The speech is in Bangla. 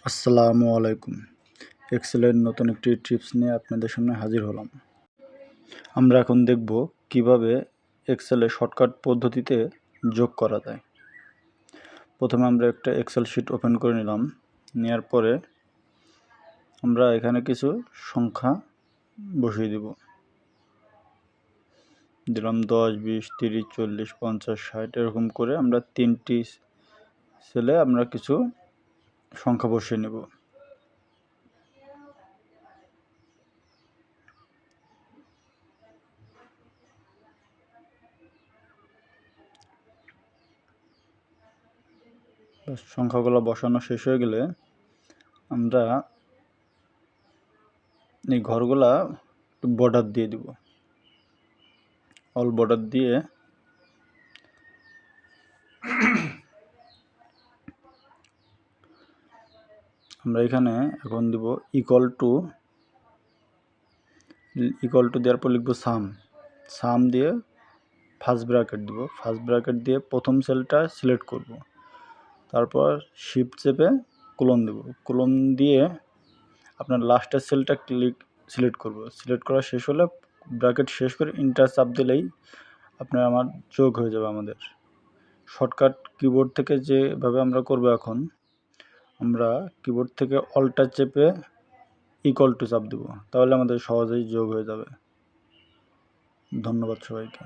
আসসালামু আলাইকুম। এক্সেলের নতুন একটি টিপস নিয়ে আপনাদের সামনে হাজির হলাম। আমরা এখন দেখব কিভাবে এক্সেলে শর্টকাট পদ্ধতিতে যোগ করা যায়। প্রথমে আমরা একটা এক্সেল শিট ওপেন করে নিলাম। নেওয়ার পরে আমরা এখানে কিছু সংখ্যা বসিয়ে দিব। দিলাম 10, 20, 30, 40, 50, 60 এরকম করে আমরা 3টি সেলে আমরা কিছু সংখ্যা বসিয়ে নেব। সংখ্যাগুলো বসানো শেষ হয়ে গেলে আমরা এই ঘরগুলা বর্ডার দিয়ে দিব। অল বর্ডার দিয়ে আমরা এখানে এখন দিব ইকুয়াল টু দেওয়ার পর লিখব সাম দিয়ে ফার্স্ট ব্র্যাকেট দিব। ফার্স্ট ব্র্যাকেট দিয়ে প্রথম সেলটা সিলেক্ট করব, তারপর শিফট চেপে কোলন দেব। কোলন দিয়ে আপনার লাস্টের সেলটা সিলেক্ট করব। সিলেক্ট করা শেষ হলে ব্র্যাকেট শেষ করে ইন্টার চাপ দিলেই আপনার আমার যোগ হয়ে যাবে। আমাদের শর্টকাট কিবোর্ড থেকে যেভাবে আমরা করব, এখন আমরা কিবোর্ড থেকে অল্টার চেপে ইকুয়াল টু চাপ দেব, তাহলে আমাদের সহজেই যোগ হয়ে যাবে। ধন্যবাদ সবাইকে।